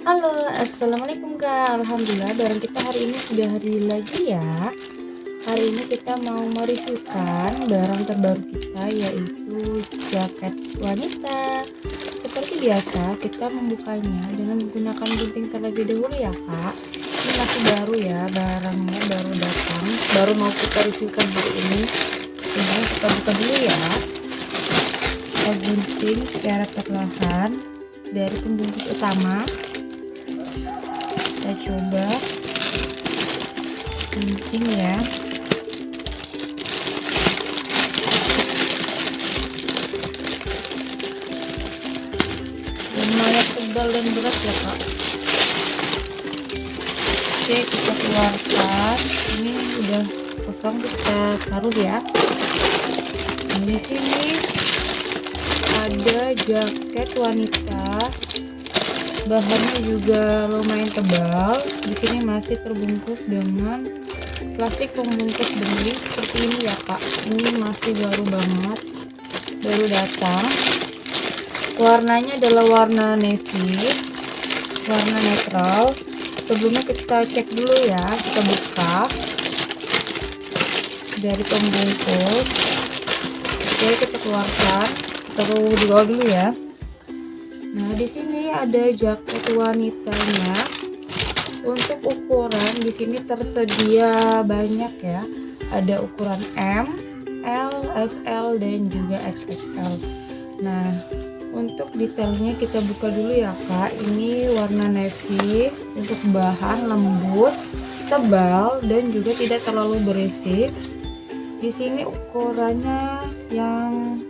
Halo, assalamualaikum Kak. Alhamdulillah, barang kita hari ini sudah hari lagi ya. Hari ini kita mau mereviewkan barang terbaru kita, yaitu jaket wanita. Seperti biasa, kita membukanya dengan menggunakan gunting terlebih dahulu ya Kak. Ini masih baru ya, barangnya baru datang, baru mau kita reviewkan hari ini. Kemudian kita buka dulu ya. Kita gunting secara perlahan dari pembungkus utama. Kita coba gunting ya. Lumayan tebal dan berat ya Kak. Oke, kita keluarkan. Ini udah kosong, kita taruh ya. Di sini ada jaket wanita, bahannya juga lumayan tebal. Di sini masih terbungkus dengan plastik pembungkus benih seperti ini ya Kak. Ini masih baru banget, baru datang. Warnanya adalah warna navy, warna netral. Sebelumnya kita cek dulu ya, kita buka dari pembungkus. Oke, kita keluarkan, taruh di bawah dulu ya. Nah, di sini ada jaket wanitanya. Untuk ukuran di sini tersedia banyak ya. Ada ukuran M, L, XL dan juga XXL. Nah, untuk detailnya kita buka dulu ya Kak. Ini warna navy, untuk bahan lembut, tebal dan juga tidak terlalu berisik. Di sini ukurannya yang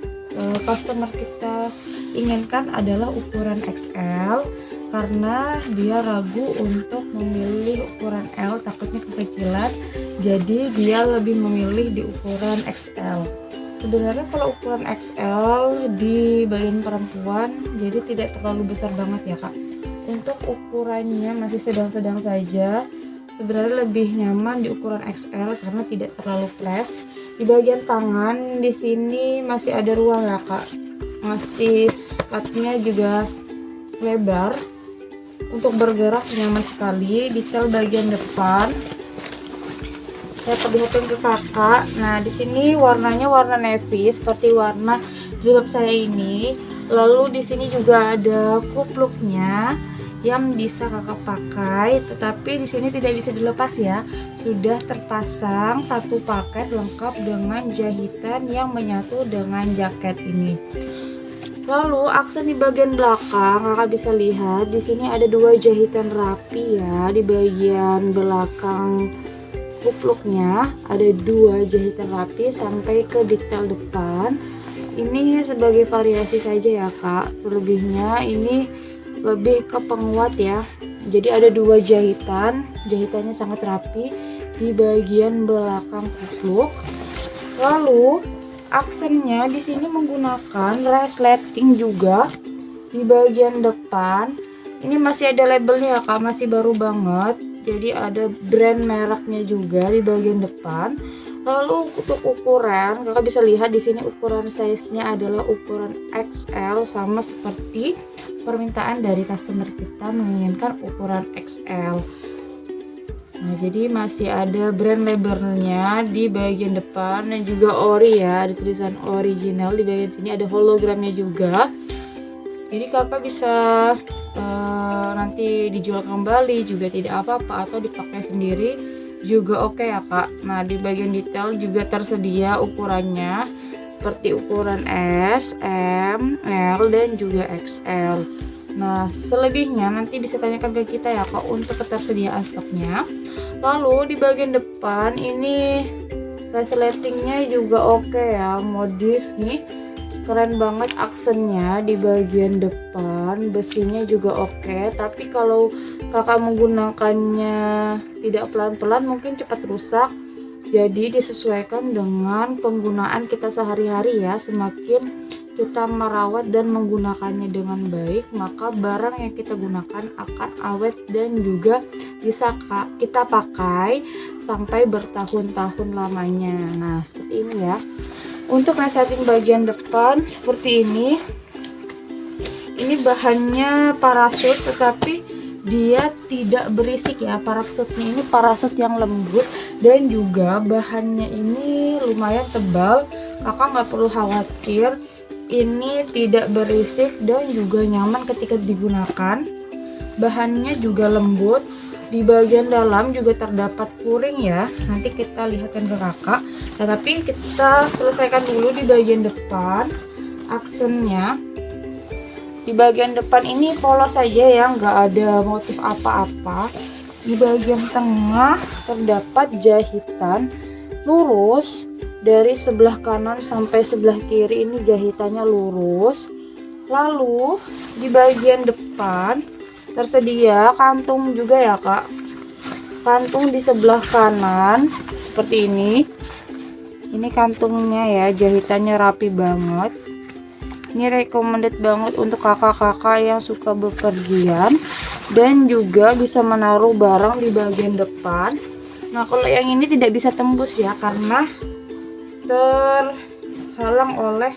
customer kita inginkan adalah ukuran XL, karena dia ragu untuk memilih ukuran L, takutnya kekecilan, jadi dia lebih memilih di ukuran XL. Sebenarnya kalau ukuran XL di badan perempuan jadi tidak terlalu besar banget ya Kak. Untuk ukurannya masih sedang-sedang saja. Sebenarnya lebih nyaman di ukuran XL karena tidak terlalu press. Di bagian tangan di sini masih ada ruang ya Kak. Masih skatnya juga lebar. Untuk bergerak nyaman sekali. Detail bagian depan saya perlihatkan ke kakak. Nah, di sini warnanya warna navy seperti warna jilbab saya ini. Lalu di sini juga ada kupluknya yang bisa kakak pakai, tetapi di sini tidak bisa dilepas ya. Sudah terpasang satu paket lengkap dengan jahitan yang menyatu dengan jaket ini. Lalu aksen di bagian belakang kakak bisa lihat di sini ada dua jahitan rapi ya. Di bagian belakang kupluknya ada dua jahitan rapi sampai ke detail depan. Ini sebagai variasi saja ya Kak. Selebihnya ini lebih ke penguat ya. Jadi ada dua jahitan, jahitannya sangat rapi di bagian belakang kupluk. Lalu aksennya di sini menggunakan resleting juga di bagian depan. Ini masih ada labelnya ya Kak, masih baru banget. Jadi ada brand mereknya juga di bagian depan. Lalu untuk ukuran, kakak bisa lihat di sini ukuran size-nya adalah ukuran XL, sama seperti permintaan dari customer kita menginginkan ukuran XL. Nah, jadi masih ada brand labelnya di bagian depan dan juga ori ya, ada tulisan original di bagian sini, ada hologramnya juga. Jadi kakak bisa nanti dijual kembali juga tidak apa-apa, atau dipakai sendiri juga oke ya Kak. Nah, di bagian detail juga tersedia ukurannya seperti ukuran S, M, L dan juga XL. Nah, selebihnya nanti bisa tanyakan ke kita ya Kak untuk ketersediaan stoknya. Lalu di bagian depan ini resletingnya juga oke ya, modis nih. Keren banget aksennya di bagian depan, besinya juga oke. Tapi kalau kakak menggunakannya tidak pelan-pelan mungkin cepat rusak. Jadi disesuaikan dengan penggunaan kita sehari-hari ya. Semakin kita merawat dan menggunakannya dengan baik, maka barang yang kita gunakan akan awet dan juga bisa kita pakai sampai bertahun-tahun lamanya. Nah, seperti ini ya. Untuk resleting bagian depan seperti ini bahannya parasut, tetapi dia tidak berisik ya. Parasutnya ini parasut yang lembut dan juga bahannya ini lumayan tebal. Kakak nggak perlu khawatir, ini tidak berisik dan juga nyaman ketika digunakan. Bahannya juga lembut, di bagian dalam juga terdapat furing ya, nanti kita lihatkan ke kakak. Tetapi kita selesaikan dulu di bagian depan aksennya. Di bagian depan ini polos saja ya, nggak ada motif apa-apa. Di bagian tengah terdapat jahitan lurus dari sebelah kanan sampai sebelah kiri, ini jahitannya lurus. Lalu di bagian depan tersedia kantung juga ya kak, kantung di sebelah kanan seperti ini kantungnya ya, jahitannya rapi banget. Ini recommended banget untuk kakak-kakak yang suka bepergian dan juga bisa menaruh barang di bagian depan. Nah kalau yang ini tidak bisa tembus ya, karena terhalang oleh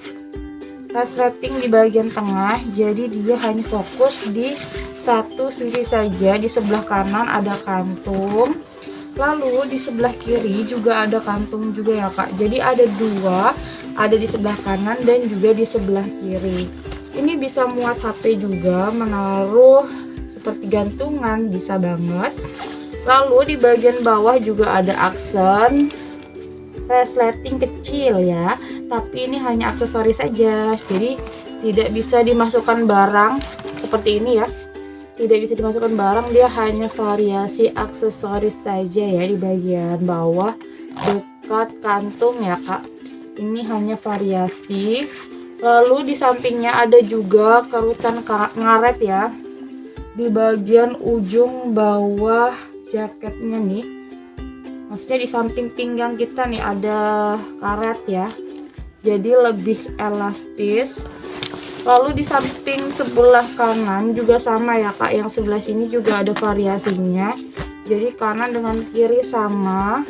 resleting di bagian tengah, jadi dia hanya fokus di satu sisi saja. Di sebelah kanan ada kantung, lalu di sebelah kiri juga ada kantung juga ya kak, jadi ada dua, ada di sebelah kanan dan juga di sebelah kiri. Ini bisa muat HP juga, menaruh seperti gantungan bisa banget. Lalu di bagian bawah juga ada aksen resleting kecil ya, tapi ini hanya aksesoris saja, jadi tidak bisa dimasukkan barang seperti ini ya, tidak bisa dimasukkan barang, dia hanya variasi aksesoris saja ya. Di bagian bawah dekat kantung ya kak, ini hanya variasi. Lalu di sampingnya ada juga kerutan ngaret ya, di bagian ujung bawah jaketnya nih, maksudnya di samping pinggang kita nih ada karet ya, jadi lebih elastis. Lalu di samping sebelah kanan juga sama ya kak, yang sebelah sini juga ada variasinya, jadi kanan dengan kiri sama.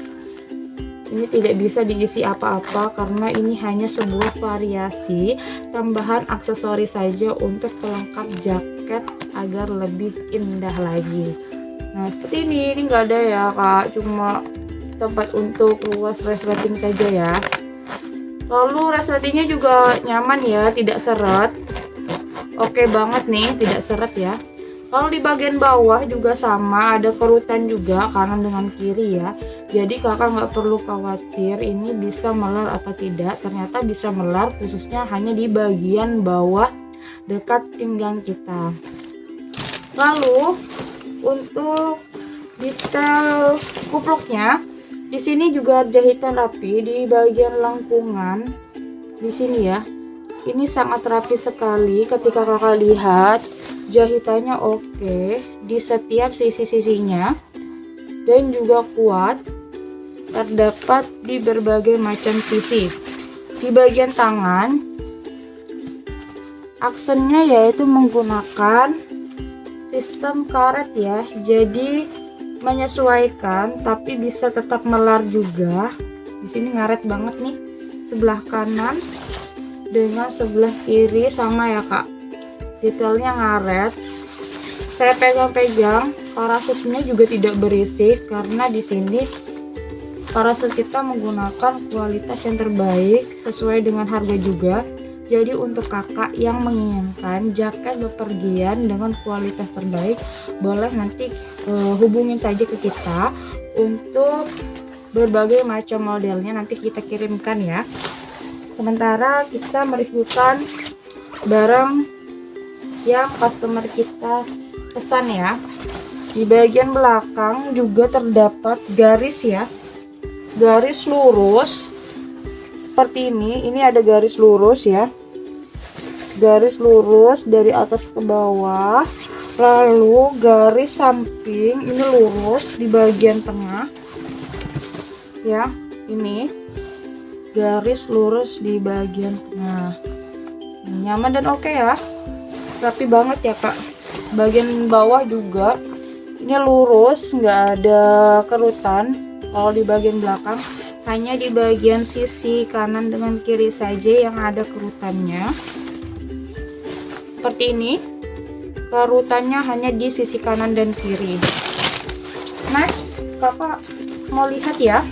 Ini tidak bisa diisi apa-apa karena ini hanya sebuah variasi tambahan aksesoris saja untuk pelengkap jaket agar lebih indah lagi. Nah seperti ini nggak ada ya kak, cuma tempat untuk luas resleting saja ya. Lalu resletingnya juga nyaman ya, tidak seret. Oke banget nih, tidak seret ya. Lalu di bagian bawah juga sama, ada kerutan juga kanan dengan kiri ya. Jadi kakak nggak perlu khawatir ini bisa melar atau tidak, ternyata bisa melar, khususnya hanya di bagian bawah dekat pinggang kita. Lalu untuk detail kupluknya, di sini juga jahitan rapi di bagian lengkungan di sini ya. Ini sangat rapi sekali ketika kakak lihat, jahitannya oke di setiap sisi-sisinya dan juga kuat, terdapat di berbagai macam sisi. Di bagian tangan aksennya yaitu menggunakan sistem karet ya, jadi menyesuaikan tapi bisa tetap melar juga. Di sini ngaret banget nih, sebelah kanan dengan sebelah kiri sama ya kak, detailnya ngaret. Saya pegang-pegang, parasutnya juga tidak berisik karena di sini parasut kita menggunakan kualitas yang terbaik sesuai dengan harga juga. Jadi untuk kakak yang menginginkan jaket bepergian dengan kualitas terbaik, boleh nanti hubungin saja ke kita untuk berbagai macam modelnya, nanti kita kirimkan ya. Sementara kita mereviewkan barang yang customer kita pesan ya. Di bagian belakang juga terdapat garis ya, garis lurus seperti ini ada garis lurus ya, garis lurus dari atas ke bawah. Lalu garis samping ini lurus di bagian tengah ya, ini garis lurus di bagian tengah. Nyaman dan oke ya, rapi banget ya kak. Bagian bawah juga ini lurus, nggak ada kerutan. Kalau di bagian belakang hanya di bagian sisi kanan dengan kiri saja yang ada kerutannya seperti ini. kerutannya hanya di sisi kanan dan kiri. Next, kakak mau lihat ya.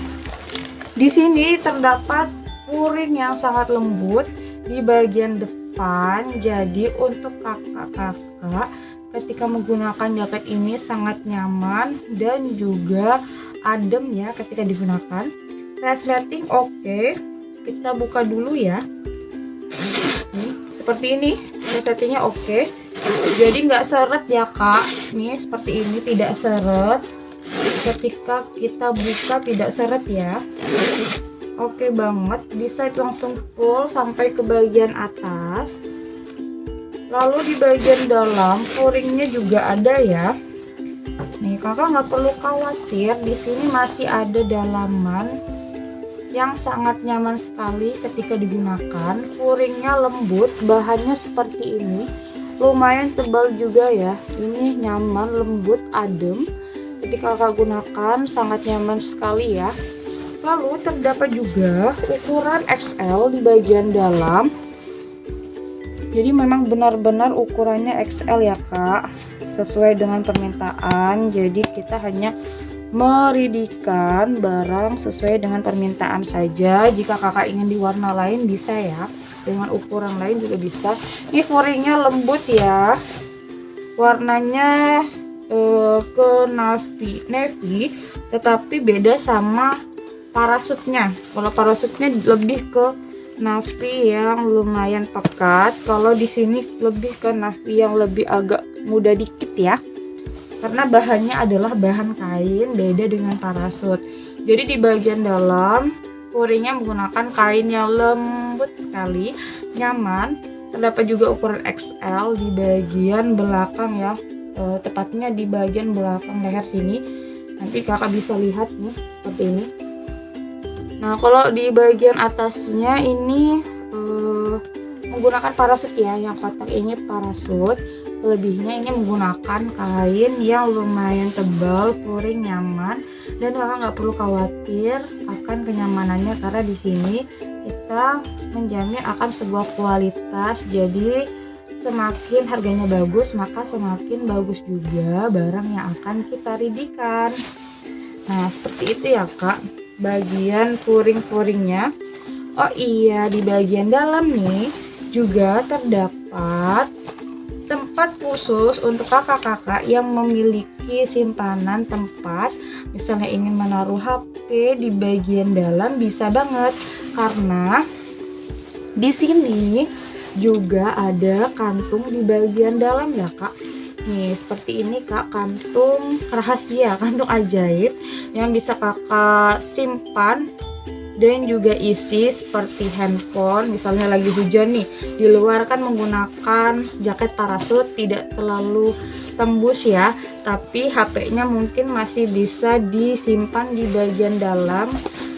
Di sini terdapat furing yang sangat lembut di bagian depan. Jadi untuk kakak-kakak ketika menggunakan jaket ini sangat nyaman dan juga adem ya ketika digunakan. Resleting oke. Kita buka dulu ya. Nih, seperti ini. Resletingnya oke. Jadi nggak seret ya kak. Nih seperti ini, tidak seret. Ketika kita buka tidak seret ya. Oke banget, bisa langsung full sampai ke bagian atas. Lalu di bagian dalam furingnya juga ada ya. Nih kakak nggak perlu khawatir, di sini masih ada dalaman yang sangat nyaman sekali ketika digunakan. Furingnya lembut, bahannya seperti ini, lumayan tebal juga ya. Ini nyaman, lembut, adem. Ketika kakak gunakan sangat nyaman sekali ya. Lalu terdapat juga ukuran XL di bagian dalam. Jadi memang benar-benar ukurannya XL ya kak, sesuai dengan permintaan. Jadi kita hanya meridikan barang sesuai dengan permintaan saja. Jika kakak ingin di warna lain bisa ya, dengan ukuran lain juga bisa. Ini furingnya lembut ya, warnanya ke navy, tetapi beda sama parasutnya. Kalau parasutnya lebih ke navy yang lumayan pekat, kalau di sini lebih ke navy yang lebih agak muda dikit ya, karena bahannya adalah bahan kain, beda dengan parasut. Jadi di bagian dalam furingnya menggunakan kain yang lembut sekali, nyaman. Terdapat juga ukuran XL di bagian belakang ya, tepatnya di bagian belakang leher sini. Nanti kakak bisa lihat nih seperti ini. Nah kalau di bagian atasnya ini menggunakan parasut ya, yang kotak ini parasut. Lebihnya ini menggunakan kain yang lumayan tebal, furing nyaman, dan kakak nggak perlu khawatir akan kenyamanannya karena di sini kita menjamin akan sebuah kualitas. Jadi semakin harganya bagus, maka semakin bagus juga barang yang akan kita ridikan. Nah seperti itu ya kak, bagian furing-furingnya. Oh iya, di bagian dalam nih juga terdapat tempat khusus untuk kakak-kakak yang memiliki simpanan tempat, misalnya ingin menaruh HP di bagian dalam bisa banget, karena di sini juga ada kantung di bagian dalam ya kak. Nih seperti ini kak, kantung rahasia, kantung ajaib yang bisa kakak simpan dan juga isi seperti handphone. Misalnya lagi hujan nih, di luar kan menggunakan jaket parasut tidak terlalu tembus ya, tapi HP-nya mungkin masih bisa disimpan di bagian dalam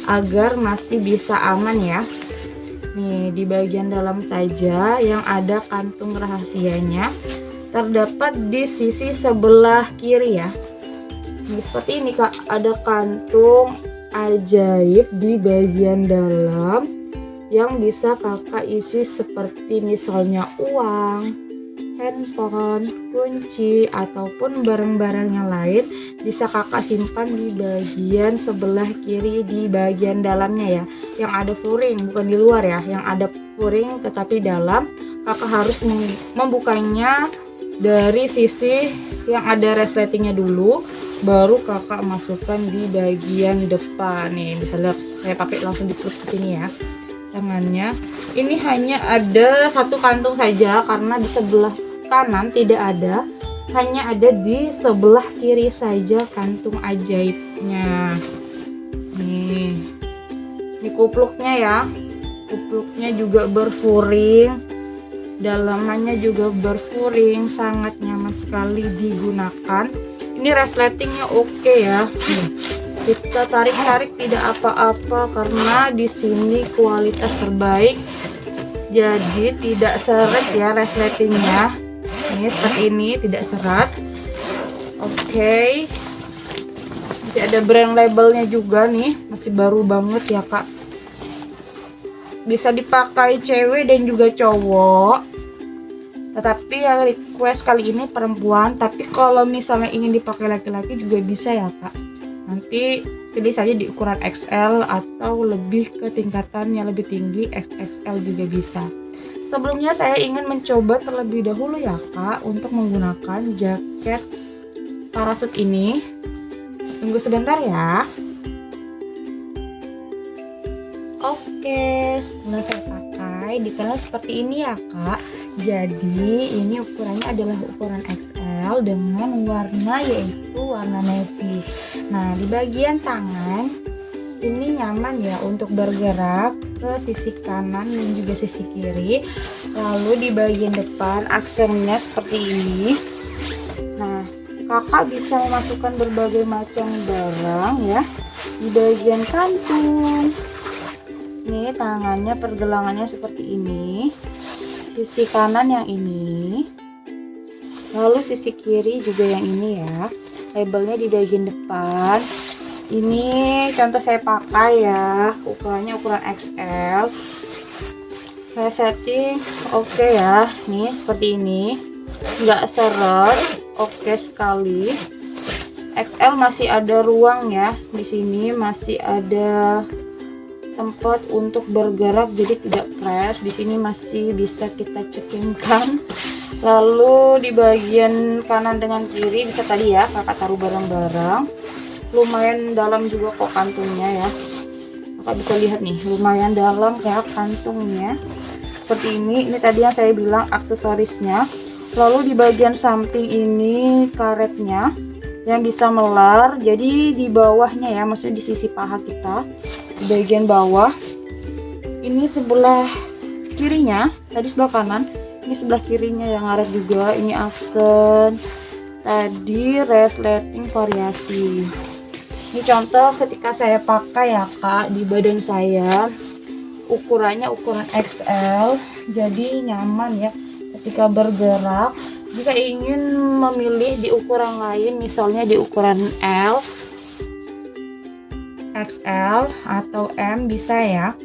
agar masih bisa aman ya. Nih di bagian dalam saja yang ada kantung rahasianya, terdapat di sisi sebelah kiri ya. Nih seperti ini kak, ada kantung ajaib di bagian dalam yang bisa kakak isi seperti misalnya uang, handphone, kunci, ataupun barang-barang yang lain. Bisa kakak simpan di bagian sebelah kiri di bagian dalamnya ya, yang ada furing, bukan di luar ya, yang ada furing tetapi dalam. Kakak harus membukanya dari sisi yang ada resletingnya dulu, baru kakak masukkan di bagian depan. Nih bisa lihat saya pakai langsung diserut ke sini ya tangannya. Ini hanya ada satu kantung saja karena di sebelah kanan tidak ada, hanya ada di sebelah kiri saja kantung ajaibnya. Nih ini kupluknya ya, kupluknya juga berfuring, dalamannya juga berfuring, sangat nyaman sekali digunakan. Ini resletingnya oke ya. Kita tarik-tarik tidak apa-apa karena di sini kualitas terbaik. Jadi tidak seret ya resletingnya. Ini seperti ini, tidak seret. Oke. Masih ada brand labelnya juga nih, masih baru banget ya kak. Bisa dipakai cewek dan juga cowok. Tetapi yang request kali ini perempuan, tapi kalau misalnya ingin dipakai laki-laki juga bisa ya kak. Nanti pilih saja di ukuran XL atau lebih ke tingkatan yang lebih tinggi, XXL juga bisa. Sebelumnya saya ingin mencoba terlebih dahulu ya kak untuk menggunakan jaket parasut ini. Tunggu sebentar ya. Oke, setelah saya pakai detailnya seperti ini ya kak. Jadi ini ukurannya adalah ukuran XL dengan warna yaitu warna navy. Nah di bagian tangan ini nyaman ya untuk bergerak ke sisi kanan dan juga sisi kiri. Lalu di bagian depan aksennya seperti ini. Nah kakak bisa memasukkan berbagai macam barang ya di bagian kantung. Nih tangannya pergelangannya seperti ini. Sisi kanan yang ini, lalu sisi kiri juga yang ini ya. Labelnya di bagian depan. Ini contoh saya pakai ya, ukurannya ukuran XL. Saya setting oke ya, nih seperti ini, nggak seret, oke sekali. XL masih ada ruang ya, di sini masih ada tempat untuk bergerak jadi tidak crash. Di sini masih bisa kita cekingkan. Lalu di bagian kanan dengan kiri bisa tadi ya kakak taruh barang-barang. Lumayan dalam juga kok kantungnya ya, kakak bisa lihat nih lumayan dalam kayak kantungnya seperti ini. Ini tadi yang saya bilang aksesorisnya. Lalu di bagian samping ini karetnya yang bisa melar, jadi di bawahnya ya, maksudnya di sisi paha kita di bagian bawah. Ini sebelah kirinya, tadi sebelah kanan, ini sebelah kirinya yang ngaret juga. Ini aksen, tadi resleting variasi. Ini contoh ketika saya pakai ya kak di badan saya, ukurannya ukuran XL, jadi nyaman ya ketika bergerak. Jika ingin memilih di ukuran lain, misalnya di ukuran L, XL atau M bisa ya.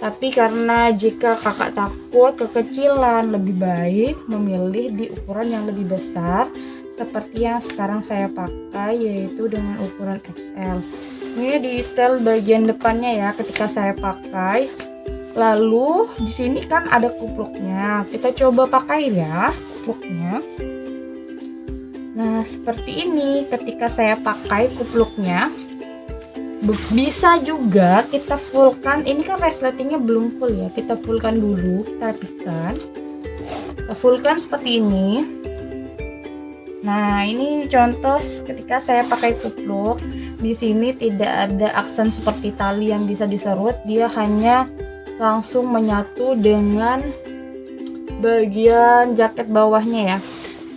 Tapi karena jika kakak takut kekecilan, lebih baik memilih di ukuran yang lebih besar seperti yang sekarang saya pakai, yaitu dengan ukuran XL. Ini detail bagian depannya ya ketika saya pakai. Lalu di sini kan ada kupluknya. Kita coba pakai ya kupluknya. Nah, seperti ini ketika saya pakai kupluknya. Bisa juga kita fullkan. Ini kan resletingnya belum full ya, kita fullkan dulu, kita rapikan, kita fullkan seperti ini. Nah ini contoh ketika saya pakai kupluk. Di sini tidak ada aksen seperti tali yang bisa diserut, dia hanya langsung menyatu dengan bagian jaket bawahnya ya.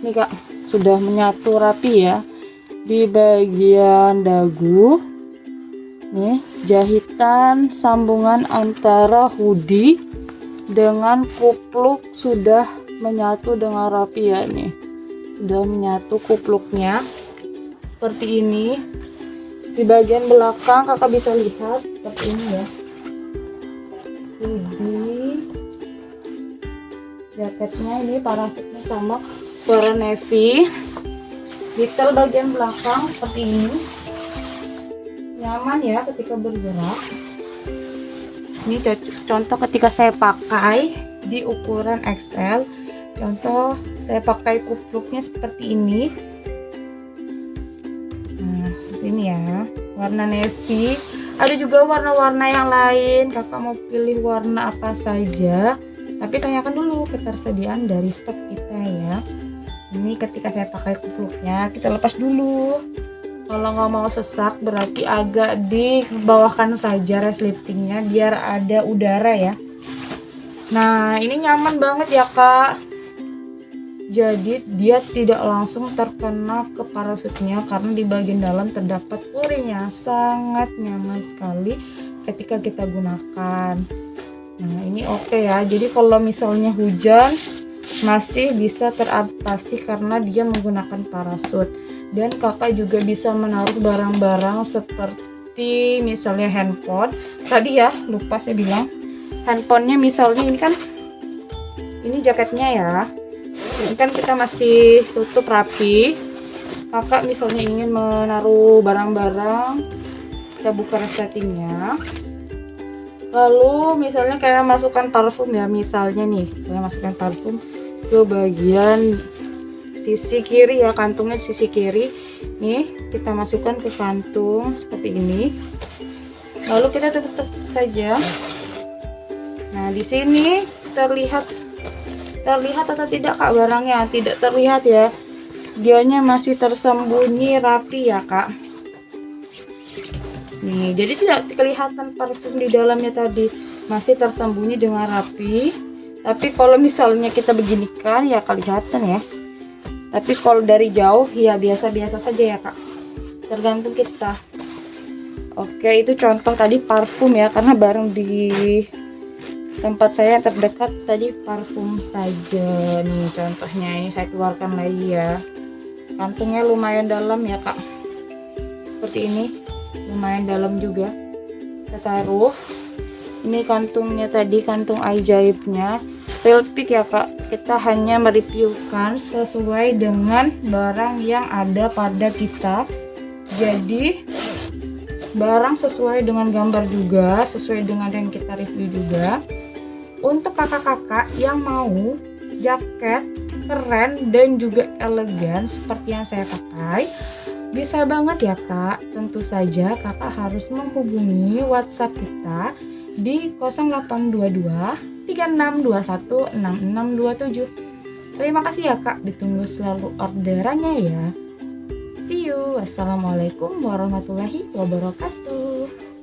Ini kak sudah menyatu rapi ya di bagian dagu. Nih jahitan sambungan antara hoodie dengan kupluk sudah menyatu dengan rapi ya. Nih sudah menyatu kupluknya seperti ini. Di bagian belakang kakak bisa lihat seperti ini ya, hoodie jaketnya ini parasutnya sama warna navy. Detail bagian belakang seperti ini, nyaman ya ketika bergerak. Ini contoh ketika saya pakai di ukuran XL. Contoh saya pakai kupluknya seperti ini. Nah seperti ini ya, warna navy. Ada juga warna-warna yang lain, kakak mau pilih warna apa saja, tapi tanyakan dulu ketersediaan dari stok kita ya. Ini ketika saya pakai kupluknya, kita lepas dulu. Kalau nggak mau sesak berarti agak dibawahkan saja resletingnya biar ada udara ya. Nah ini nyaman banget ya kak, jadi dia tidak langsung terkena ke parasutnya karena di bagian dalam terdapat purinya. Sangat nyaman sekali ketika kita gunakan. Nah ini oke ya, jadi kalau misalnya hujan masih bisa teratasi karena dia menggunakan parasut. Dan kakak juga bisa menaruh barang-barang seperti misalnya handphone. Tadi ya lupa saya bilang, handphonenya misalnya ini kan, ini jaketnya ya, Ini kan kita masih tutup rapi. Kakak misalnya ingin menaruh barang-barang, kita buka resletingnya. Lalu misalnya kayak masukkan parfum ya, misalnya nih saya masukkan parfum ke bagian sisi kiri ya, kantungnya di sisi kiri. Nih kita masukkan ke kantung seperti ini. Lalu kita tutup saja. Nah di sini terlihat atau tidak Kak barangnya? Tidak terlihat ya. Dianya masih tersembunyi rapi ya Kak. Nih, jadi tidak kelihatan parfum di dalamnya tadi, masih tersembunyi dengan rapi. Tapi kalau misalnya kita beginikan ya kelihatan ya. Tapi kalau dari jauh ya biasa-biasa saja ya Kak. Tergantung kita. Oke, itu contoh tadi parfum ya, karena barang di tempat saya yang terdekat tadi parfum saja. Nih contohnya, ini saya keluarkan lagi ya. Kantungnya lumayan dalam ya Kak, seperti ini, lumayan dalam juga. Kita taruh. Ini kantungnya tadi, kantung ajaibnya real pick ya Kak. Kita hanya mereviewkan sesuai dengan barang yang ada pada kita. Jadi barang sesuai dengan gambar juga, sesuai dengan yang kita review juga. Untuk kakak-kakak yang mau jaket keren dan juga elegan seperti yang saya pakai, bisa banget ya Kak. Tentu saja kakak harus menghubungi WhatsApp kita di 0822 3621 6627. Terima kasih ya Kak, ditunggu selalu orderannya ya. See you. Wassalamualaikum warahmatullahi wabarakatuh.